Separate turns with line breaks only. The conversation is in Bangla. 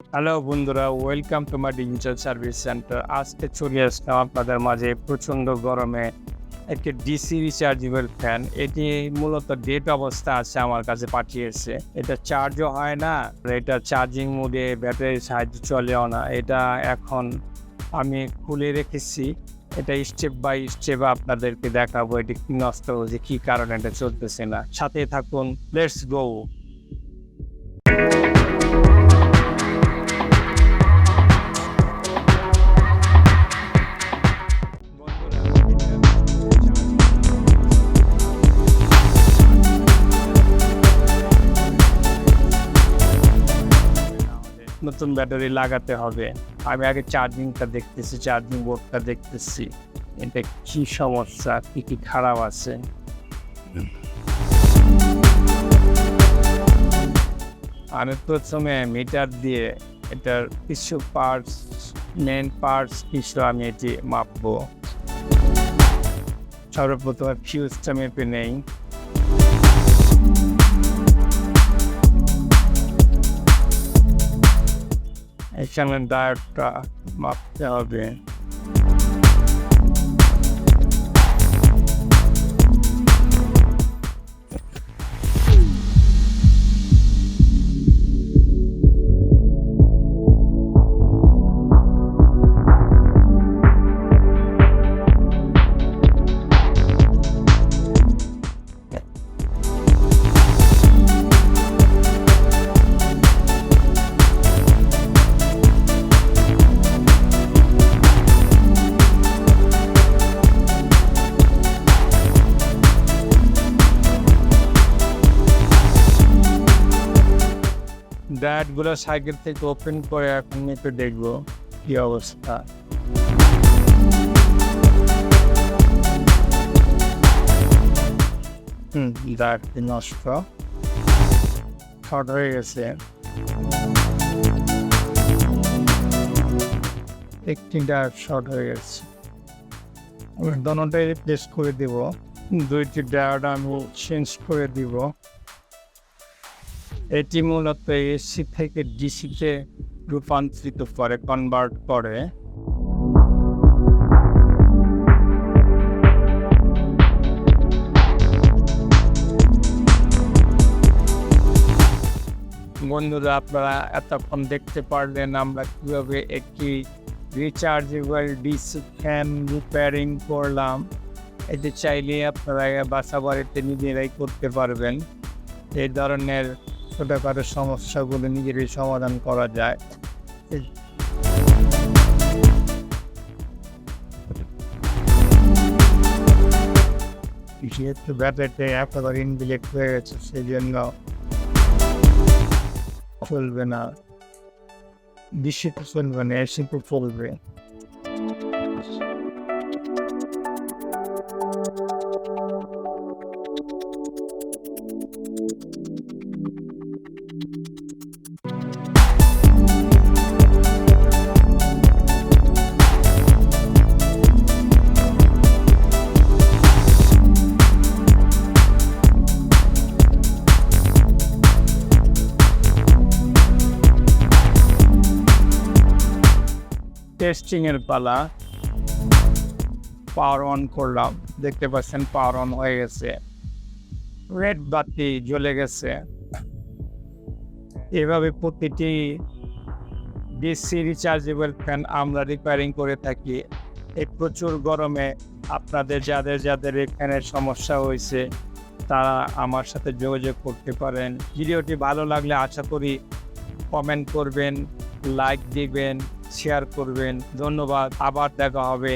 হ্যালো বন্ধুরা, welcome to my digital service centre. আজকে চলে আসলাম আপনাদের মাঝে প্রচণ্ড গরমে একটি ডিসি রিচার্জেবল ফ্যান। এটি মূলত ডেড অবস্থা আছে, আমার কাছে পাঠিয়েছে। এটা চার্জও হয় না, এটা চার্জিং মোডে ব্যাটারির সাহায্যে চলেও না। এটা এখন আমি খুলে রেখেছি। এটা স্টেপ বাই স্টেপ আপনাদেরকে দেখাবো এটি কি নষ্ট হয়েছে, কী কারণে এটা চলতেছে না। সাথে থাকুন, লেটস গো। নতুন ব্যাটারি লাগাতে হবে। আমি আগে চার্জিংটা দেখতেছি, চার্জিং বোর্ডটা দেখতেছি, এটা কি সমস্যা, কি কি খারাপ আছে। আমি প্রথমে মিটার দিয়ে এটার কিছু পার্টস, মেন পার্টস কিছু আমি এটি মাপবো। সর্বপ্রথমে ফিউজটা মেপে নেই। এখানে ডায়োডটা মাপতে হবে। ডায়োডগুলো সাইকেল থেকে ওপেন করে এখন মেপে দেখবো কি অবস্থা। ডায়োডটি নষ্ট, শর্ট হয়ে গেছে। একটি ডায়োড শর্ট হয়ে গেছে। আমি দোনোটাই রিপ্লেস করে দিব। দুইটি ডায়োড আমি চেঞ্জ করে দিব। এটি মূলত এসি থেকে ডিসিতে রূপান্তরিত করে, কনভার্ট করে। বন্ধুরা, আপনারা এতক্ষণ দেখতে পারলেন আমরা কীভাবে একটি রিচার্জেবল ডিসি ফ্যান রিপেয়ারিং করলাম। এটি চাইলে আপনারা বাসা বাড়িতে নিজেরাই করতে পারবেন। এই ধরনের ছোটোখাটো সমস্যাগুলো নিজেরই সমাধান করা যায়। যেহেতু ব্যাটারিতে একেবারে ইনবিল্ট হয়ে গেছে, সেই জন্য চলবে না। ডিসিতে চলবে না, এসিতে চলবে। টেস্টিংয়ের পালা। পাওয়ার অন করলাম, দেখতে পাচ্ছেন পাওয়ার অন হয়ে গেছে, রেড বাতি জ্বলে গেছে। এভাবে প্রতিটি ডিসি রিচার্জেবল ফ্যান আমরা রিপেয়ারিং করে থাকি। এই প্রচুর গরমে আপনাদের যাদের এই ফ্যানের সমস্যা হয়েছে তারা আমার সাথে যোগাযোগ করতে পারেন। ভিডিওটি ভালো লাগলে আশা করি কমেন্ট করবেন, লাইক দিবেন, শেয়ার করবেন। ধন্যবাদ, আবার দেখা হবে।